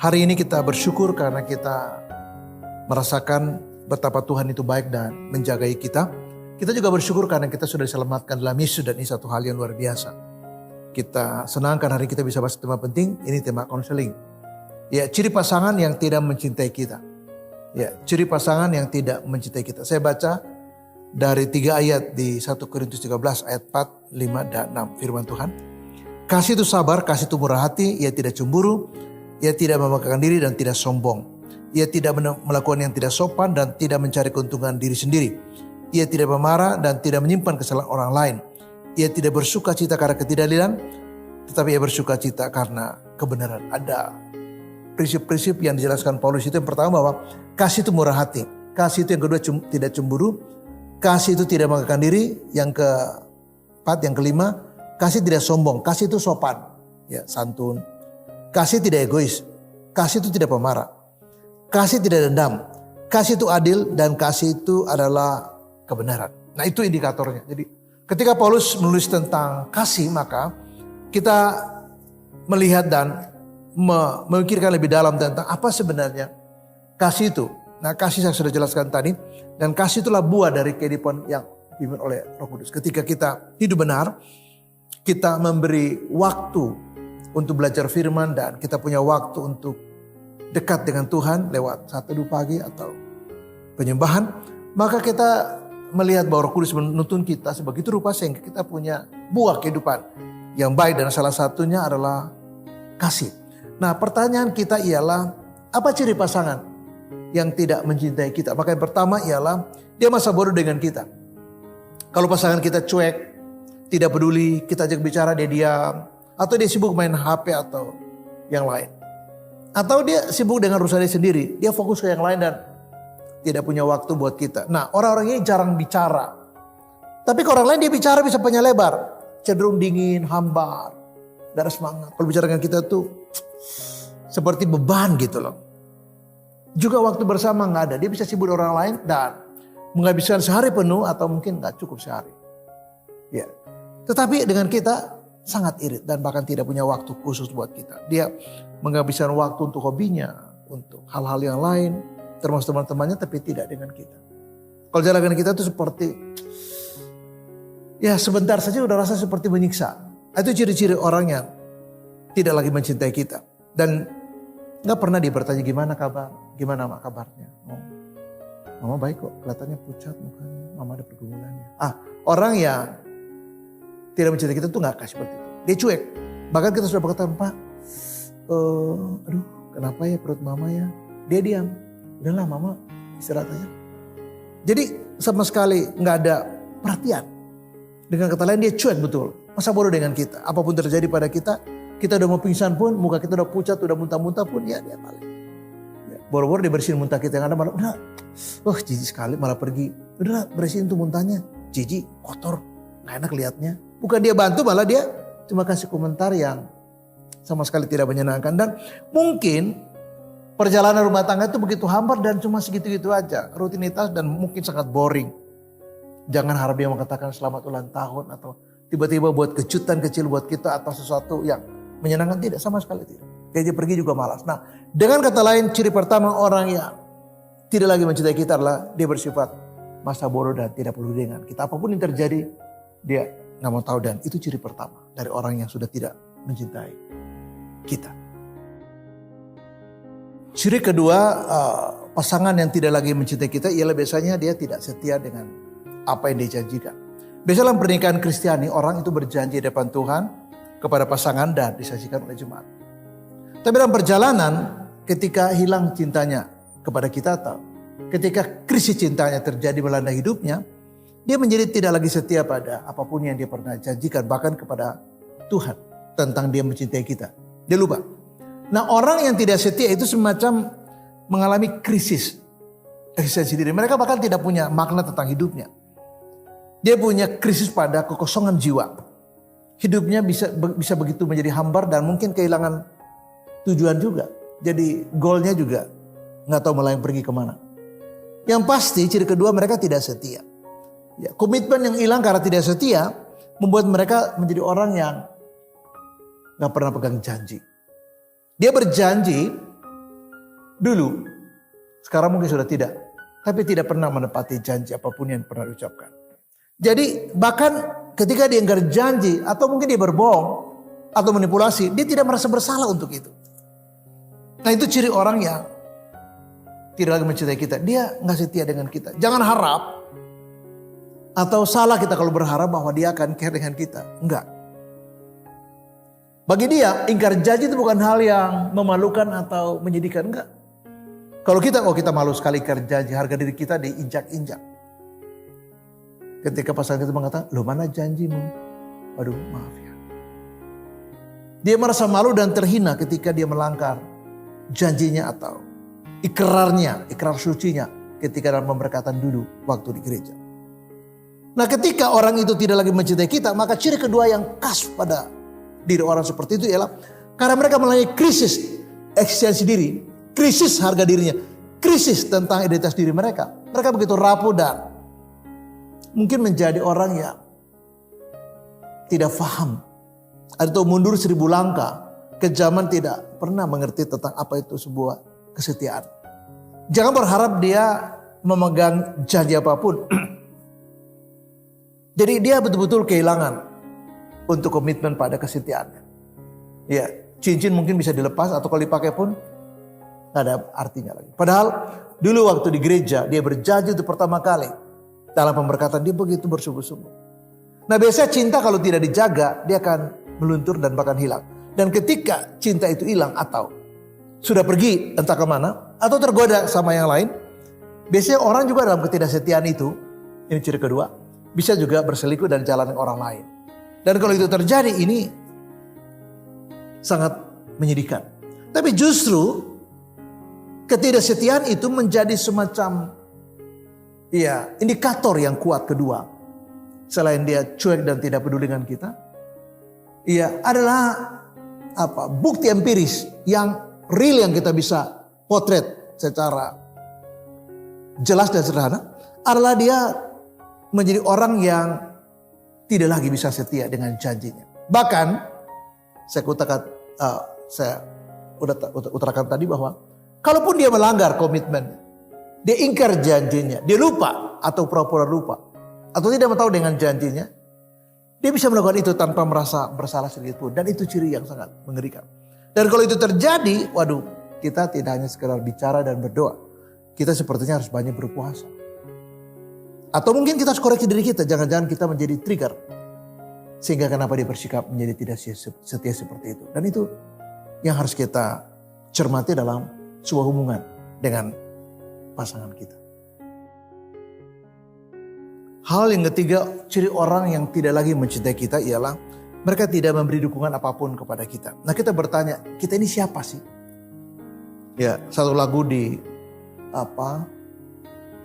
Hari ini kita bersyukur karena kita merasakan betapa Tuhan itu baik dan menjagai kita. Kita juga bersyukur karena kita sudah diselamatkan dalam Yesus dan ini satu hal yang luar biasa. Kita senang karena hari kita bisa bahas tema penting, ini tema konseling. Ya, ciri pasangan yang tidak mencintai kita. Ya, ciri pasangan yang tidak mencintai kita. Saya baca dari 3 ayat di 1 Korintus 13 ayat 4, 5, dan 6 firman Tuhan. Kasih itu sabar, kasih itu murah hati, ia tidak cemburu, ia tidak membanggakan diri dan tidak sombong. Ia tidak melakukan yang tidak sopan dan tidak mencari keuntungan diri sendiri. Ia tidak memarah dan tidak menyimpan kesalahan orang lain. Ia tidak bersuka cita karena ketidakadilan, tetapi ia bersuka cita karena kebenaran. Ada prinsip-prinsip yang dijelaskan Paulus itu. Yang pertama bahwa kasih itu murah hati. Kasih itu yang kedua tidak cemburu. Kasih itu tidak membanggakan diri. Yang keempat, yang kelima, kasih tidak sombong. Kasih itu sopan, ya, santun. Kasih tidak egois. Kasih itu tidak pemarah. Kasih tidak dendam. Kasih itu adil dan kasih itu adalah kebenaran. Nah, itu indikatornya. Jadi ketika Paulus menulis tentang kasih, maka kita melihat dan memikirkan lebih dalam tentang apa sebenarnya kasih itu. Nah, kasih saya sudah jelaskan tadi, dan kasih itulah buah dari kehidupan yang dipimpin oleh Roh Kudus. Ketika kita hidup benar, kita memberi waktu untuk belajar firman dan kita punya waktu untuk dekat dengan Tuhan lewat 1-2 pagi atau penyembahan, maka kita melihat bahwa Roh Kudus menuntun kita sebegitu rupa sehingga kita punya buah kehidupan yang baik, dan salah satunya adalah kasih. Nah, pertanyaan kita ialah, apa ciri pasangan yang tidak mencintai kita? Maka yang pertama ialah dia masa bodoh dengan kita. Kalau pasangan kita cuek, tidak peduli, kita ajak bicara dia diam, atau dia sibuk main HP atau yang lain, atau dia sibuk dengan urusan dia sendiri, dia fokus ke yang lain dan tidak punya waktu buat kita. Nah, orang-orang ini jarang bicara. Tapi ke orang lain dia bicara bisa panjang lebar, cenderung dingin, hambar, gak ada semangat. Kalau bicara dengan kita tuh seperti beban gitu loh. Juga waktu bersama gak ada. Dia bisa sibuk orang lain dan menghabiskan sehari penuh atau mungkin gak cukup sehari. Ya. Tetapi dengan kita sangat irit dan bahkan tidak punya waktu khusus buat kita. Dia menghabiskan waktu untuk hobinya, untuk hal-hal yang lain, termasuk teman-temannya, tapi tidak dengan kita. Kalau jalan dengan kita itu seperti, ya sebentar saja udah rasa seperti menyiksa. Itu ciri-ciri orang yang tidak lagi mencintai kita. Dan gak pernah dia bertanya gimana kabar, gimana mak kabarnya. Oh, mama baik kok, kelihatannya pucat mukanya, mama ada pergumulannya. Orang yang tidak mencintai kita tuh gak kasih seperti itu. Dia cuek. Bahkan kita sudah berkata, Pak, aduh kenapa ya perut mama ya. Dia diam. Udahlah mama istirahat aja. Jadi sama sekali gak ada perhatian. Dengan kata lain dia cuek betul. Masa bodoh dengan kita. Apapun terjadi pada kita udah mau pingsan pun, muka kita udah pucat, udah muntah-muntah pun, ya dia balik. Ya, boro-boro dia bersihin muntah kita yang ada malah, udah, jijik sekali malah pergi. Udah bersihin tuh muntahnya, jijik, kotor, gak enak liatnya. Bukan dia bantu, malah dia cuma kasih komentar yang sama sekali tidak menyenangkan. Dan mungkin perjalanan rumah tangga itu begitu hambar dan cuma segitu-gitu aja. Rutinitas dan mungkin sangat boring. Jangan harap dia mengatakan selamat ulang tahun atau tiba-tiba buat kejutan kecil buat kita atau sesuatu yang menyenangkan. Tidak, sama sekali tidak. Dia pergi juga malas. Nah, dengan kata lain, ciri pertama orang yang tidak lagi mencintai kita adalah dia bersifat masa bodoh dan tidak peduli dengan kita. Apapun yang terjadi, dia gak mau tahu, dan itu ciri pertama dari orang yang sudah tidak mencintai kita. Ciri kedua, pasangan yang tidak lagi mencintai kita ialah biasanya dia tidak setia dengan apa yang dijanjikan. Biasanya dalam pernikahan Kristiani, orang itu berjanji di depan Tuhan kepada pasangan dan disaksikan oleh jemaat. Tapi dalam perjalanan, ketika hilang cintanya kepada kita atau ketika krisis cintanya terjadi melanda hidupnya, dia menjadi tidak lagi setia pada apapun yang dia pernah janjikan, bahkan kepada Tuhan tentang dia mencintai kita. Dia lupa. Nah, orang yang tidak setia itu semacam mengalami krisis eksistensi diri. Mereka bahkan tidak punya makna tentang hidupnya. Dia punya krisis pada kekosongan jiwa. Hidupnya bisa begitu menjadi hambar dan mungkin kehilangan tujuan juga. Jadi goalnya juga nggak tahu malah yang pergi kemana. Yang pasti ciri kedua, mereka tidak setia. Ya, komitmen yang hilang karena tidak setia membuat mereka menjadi orang yang gak pernah pegang janji. Dia berjanji dulu, sekarang mungkin sudah tidak, tapi tidak pernah menepati janji apapun yang pernah diucapkan. Jadi bahkan ketika dia ingkar janji atau mungkin dia berbohong atau manipulasi, dia tidak merasa bersalah untuk itu. Nah itu ciri orang yang tidak lagi mencintai kita. Dia nggak setia dengan kita. Jangan harap atau salah kita kalau berharap bahwa dia akan care dengan kita. Enggak. Bagi dia ingkar janji itu bukan hal yang memalukan atau menyedihkan. Enggak. Kalau kita, kita malu sekali ingkar janji, harga diri kita diinjak-injak. Ketika pasangan kita mengatakan, loh mana janjimu? Waduh maaf ya. Dia merasa malu dan terhina ketika dia melanggar janjinya atau ikrarnya, ikrar sucinya ketika dalam pemberkatan dulu waktu di gereja. Nah ketika orang itu tidak lagi mencintai kita, maka ciri kedua yang khas pada diri orang seperti itu ialah karena mereka melalui krisis eksistensi diri, krisis harga dirinya, krisis tentang identitas diri mereka. Mereka begitu rapuh dan mungkin menjadi orang yang tidak paham atau mundur 1000 langkah ke zaman tidak pernah mengerti tentang apa itu sebuah kesetiaan. Jangan berharap dia memegang janji apapun. Jadi dia betul-betul kehilangan untuk komitmen pada kesetiaannya. Ya, cincin mungkin bisa dilepas atau kalau dipakai pun gak ada artinya lagi. Padahal dulu waktu di gereja dia berjanji untuk pertama kali dalam pemberkatan dia begitu bersungguh-sungguh. Nah biasanya cinta kalau tidak dijaga dia akan meluntur dan bahkan hilang. Dan ketika cinta itu hilang atau sudah pergi entah kemana atau tergoda sama yang lain, biasanya orang juga dalam ketidaksetiaan itu, ini ciri kedua, bisa juga berselingkuh dan jalan dengan orang lain. Dan kalau itu terjadi ini sangat menyedihkan. Tapi justru ketidaksetiaan itu menjadi semacam indikator yang kuat kedua. Selain dia cuek dan tidak peduli dengan kita, adalah bukti empiris yang real yang kita bisa potret secara jelas dan sederhana adalah dia menjadi orang yang tidak lagi bisa setia dengan janjinya. Bahkan saya utarakan tadi bahwa kalaupun dia melanggar komitmen, dia ingkar janjinya, dia lupa atau pura-pura lupa atau tidak tahu dengan janjinya, dia bisa melakukan itu tanpa merasa bersalah sedikit pun. Dan itu ciri yang sangat mengerikan. Dan kalau itu terjadi, kita tidak hanya sekedar bicara dan berdoa. Kita sepertinya harus banyak berpuasa. Atau mungkin kita harus koreksi diri kita. Jangan-jangan kita menjadi trigger. Sehingga kenapa dia bersikap menjadi tidak setia seperti itu. Dan itu yang harus kita cermati dalam sebuah hubungan dengan pasangan kita. Hal yang ketiga, ciri orang yang tidak lagi mencintai kita ialah mereka tidak memberi dukungan apapun kepada kita. Nah kita bertanya, kita ini siapa sih? Ya, satu lagu di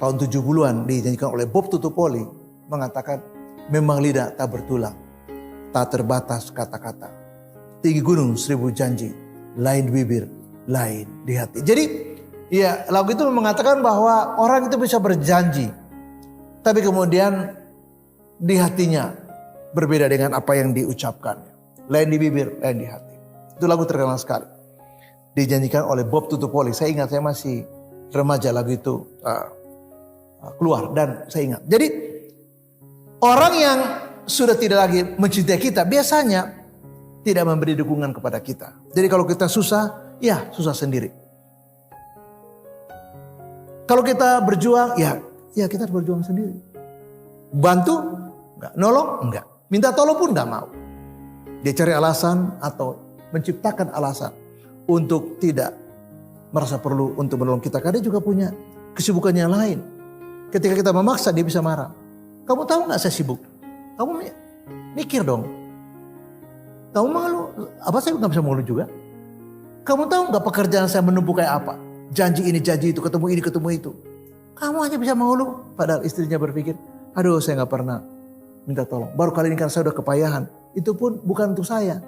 tahun 70-an dinyanyikan oleh Bob Tutupoli mengatakan, memang lidah tak bertulang, tak terbatas kata-kata, tinggi gunung 1000 janji, lain di bibir, lain di hati. Jadi lagu itu mengatakan bahwa orang itu bisa berjanji, tapi kemudian di hatinya berbeda dengan apa yang diucapkannya. Lain di bibir, lain di hati. Itu lagu terkenal sekali. Dinyanyikan oleh Bob Tutupoli. Saya ingat, saya masih remaja lagu itu keluar dan saya ingat. Jadi orang yang sudah tidak lagi mencintai kita biasanya tidak memberi dukungan kepada kita. Jadi kalau kita susah, susah sendiri. Kalau kita berjuang, kita harus berjuang sendiri. Bantu? Enggak. Nolong? Enggak. Minta tolong pun enggak mau. Dia cari alasan atau menciptakan alasan untuk tidak merasa perlu untuk menolong kita. Karena dia juga punya kesibukan yang lain. Ketika kita memaksa dia bisa marah. Kamu tahu enggak saya sibuk? Kamu mikir dong. Kamu malu? Apa saya enggak bisa mengeluh juga? Kamu tahu enggak pekerjaan saya menumpuk kayak apa? Janji ini, janji itu, ketemu ini, ketemu itu. Kamu hanya bisa mengeluh. Padahal istrinya berpikir, aduh saya gak pernah minta tolong. Baru kali ini kan saya udah kepayahan. Itu pun bukan untuk saya.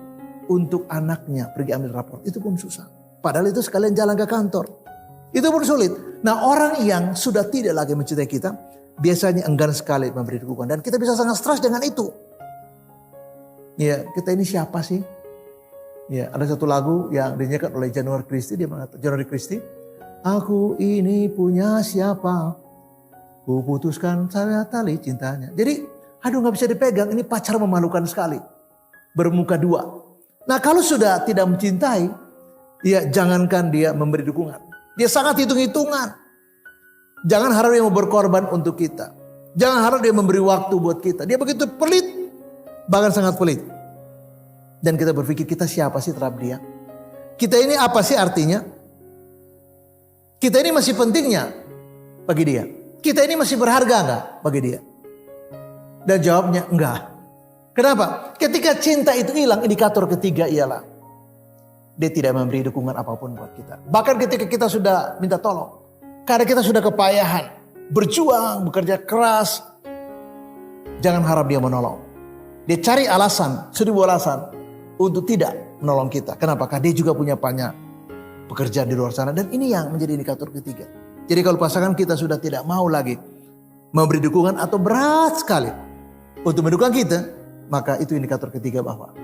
Untuk anaknya pergi ambil rapor. Itu pun susah. Padahal itu sekalian jalan ke kantor. Itu pun sulit. Nah orang yang sudah tidak lagi mencintai kita. Biasanya enggan sekali memberi dukungan. Dan kita bisa sangat stres dengan itu. Ya kita ini siapa sih? Ya ada satu lagu yang dinyanyikan oleh January Christie. Dia mengatakan, January Christie. Aku ini punya siapa? Ku putuskan saya tali cintanya. Jadi aduh gak bisa dipegang, ini pacar memalukan sekali. Bermuka dua. Nah kalau sudah tidak mencintai, ya jangankan dia memberi dukungan. Dia sangat hitung-hitungan. Jangan harap dia mau berkorban untuk kita. Jangan harap dia memberi waktu buat kita. Dia begitu pelit, bahkan sangat pelit. Dan kita berpikir kita siapa sih terhadap dia? Kita ini apa sih artinya? Kita ini masih pentingnya bagi dia. Kita ini masih berharga enggak bagi dia? Dan jawabnya enggak. Kenapa? Ketika cinta itu hilang, indikator ketiga ialah dia tidak memberi dukungan apapun buat kita. Bahkan ketika kita sudah minta tolong, karena kita sudah kepayahan, berjuang, bekerja keras, jangan harap dia menolong. Dia cari alasan, 1000 alasan untuk tidak menolong kita. Kenapa? Karena dia juga punya banyak pekerjaan di luar sana. Dan ini yang menjadi indikator ketiga. Jadi kalau pasangan kita sudah tidak mau lagi memberi dukungan atau berat sekali untuk mendukung kita, maka itu indikator ketiga bahwa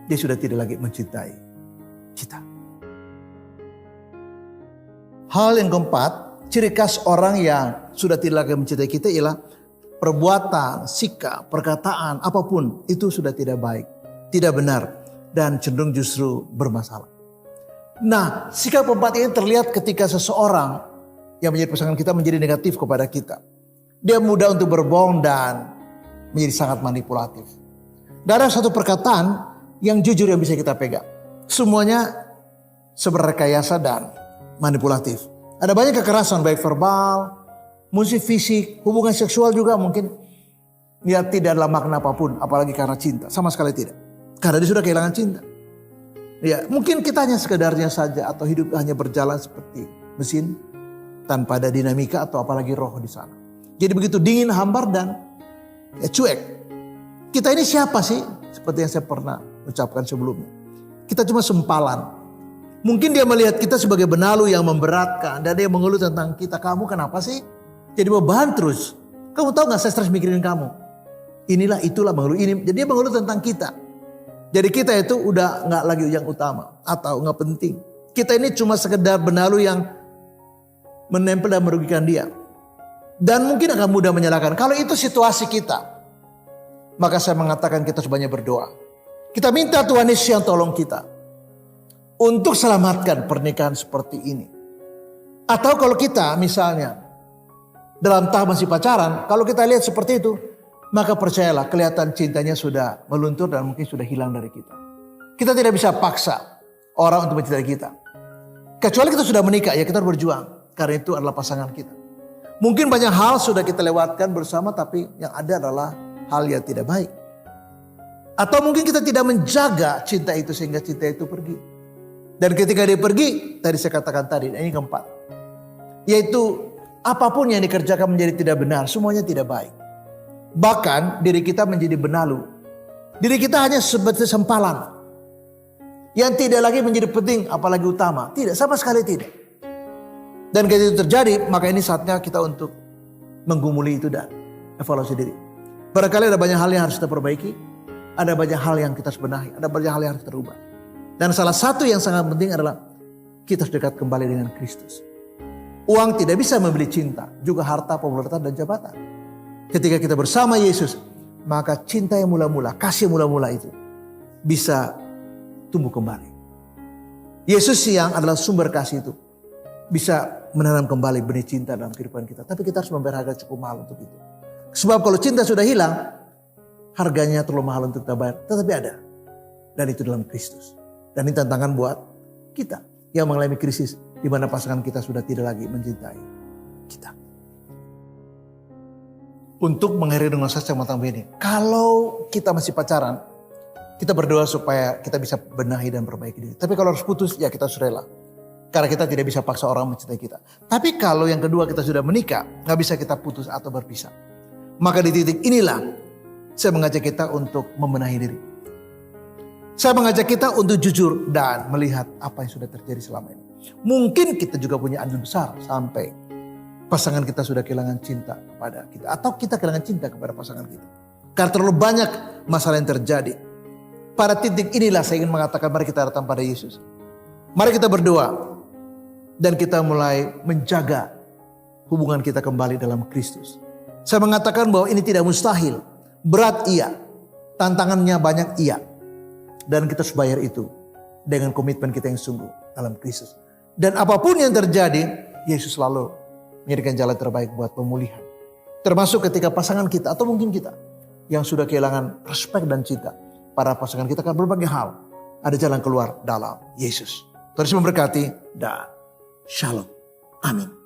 dia sudah tidak lagi mencintai kita. Hal yang keempat, ciri khas orang yang sudah tidak lagi mencintai kita ialah perbuatan, sikap, perkataan, apapun itu sudah tidak baik, tidak benar, dan cenderung justru bermasalah. Nah, sikap keempat ini terlihat ketika seseorang yang menjadi pasangan kita menjadi negatif kepada kita. Dia mudah untuk berbohong dan menjadi sangat manipulatif. Tidak ada satu perkataan yang jujur yang bisa kita pegang. Semuanya seberrekayasa dan manipulatif. Ada banyak kekerasan baik verbal, musik fisik, hubungan seksual juga mungkin ya tidak ada makna apapun, apalagi karena cinta, sama sekali tidak. Karena dia sudah kehilangan cinta. Ya, mungkin kita hanya sekedarnya saja atau hidup hanya berjalan seperti mesin tanpa ada dinamika atau apalagi roh di sana. Jadi begitu dingin, hambar dan ya cuek. Kita ini siapa sih? Seperti yang saya pernah ucapkan sebelumnya. Kita cuma sempalan. Mungkin dia melihat kita sebagai benalu yang memberatkan dan dia mengeluh tentang kita. Kamu kenapa sih? Jadi beban terus. Kamu tahu gak saya stres mikirin kamu? Inilah itulah mengeluh ini. Jadi dia mengeluh tentang kita. Jadi kita itu udah gak lagi yang utama atau gak penting. Kita ini cuma sekedar benalu yang menempel dan merugikan dia. Dan mungkin akan mudah menyalahkan. Kalau itu situasi kita, maka saya mengatakan kita sebanyak berdoa. Kita minta Tuhan Yesus yang tolong kita untuk selamatkan pernikahan seperti ini. Atau kalau kita misalnya dalam tahap masih pacaran, kalau kita lihat seperti itu, maka percayalah kelihatan cintanya sudah meluntur dan mungkin sudah hilang dari kita. Kita tidak bisa paksa orang untuk mencintai kita. Kecuali kita sudah menikah, ya kita harus berjuang. Karena itu adalah pasangan kita. Mungkin banyak hal sudah kita lewatkan bersama, tapi yang ada adalah hal yang tidak baik. Atau mungkin kita tidak menjaga cinta itu sehingga cinta itu pergi. Dan ketika dia pergi, tadi saya katakan tadi, ini keempat. Yaitu apapun yang dikerjakan menjadi tidak benar, semuanya tidak baik. Bahkan diri kita menjadi benalu. Diri kita hanya seperti sempalan. Yang tidak lagi menjadi penting, apalagi utama. Tidak, sama sekali tidak. Dan ketika itu terjadi, maka ini saatnya kita untuk menggumuli itu dan evaluasi diri. Barangkali ada banyak hal yang harus kita perbaiki. Ada banyak hal yang kita harus benahi. Ada banyak hal yang harus terubah. Dan salah satu yang sangat penting adalah kita harus dekat kembali dengan Kristus. Uang tidak bisa membeli cinta. Juga harta, popularitas, dan jabatan. Ketika kita bersama Yesus, maka cinta yang mula-mula, kasih yang mula-mula itu bisa tumbuh kembali. Yesus yang adalah sumber kasih itu bisa menanam kembali benih cinta dalam kehidupan kita. Tapi kita harus membayar harga cukup mahal untuk itu. Sebab kalau cinta sudah hilang, harganya terlalu mahal untuk kita bayar. Tetapi ada. Dan itu dalam Kristus. Dan ini tantangan buat kita yang mengalami krisis di mana pasangan kita sudah tidak lagi mencintai kita. Untuk mengakhiri dengan saya matang begini. Kalau kita masih pacaran, kita berdoa supaya kita bisa benahi dan perbaiki diri. Tapi kalau harus putus, ya kita harus rela. Karena kita tidak bisa paksa orang mencintai kita. Tapi kalau yang kedua kita sudah menikah, gak bisa kita putus atau berpisah. Maka di titik inilah saya mengajak kita untuk membenahi diri. Saya mengajak kita untuk jujur dan melihat apa yang sudah terjadi selama ini. Mungkin kita juga punya andil besar sampai pasangan kita sudah kehilangan cinta kepada kita. Atau kita kehilangan cinta kepada pasangan kita. Karena terlalu banyak masalah yang terjadi. Pada titik inilah saya ingin mengatakan mari kita datang pada Yesus. Mari kita berdoa. Dan kita mulai menjaga hubungan kita kembali dalam Kristus. Saya mengatakan bahwa ini tidak mustahil. Berat iya. Tantangannya banyak iya. Dan kita harus bayar itu dengan komitmen kita yang sungguh dalam Kristus. Dan apapun yang terjadi, Yesus selalu menyediakan jalan terbaik buat pemulihan. Termasuk ketika pasangan kita atau mungkin kita yang sudah kehilangan respek dan cinta. Para pasangan kita kan berbagai hal. Ada jalan keluar dalam Yesus. Terus memberkati dan shalom. Amin.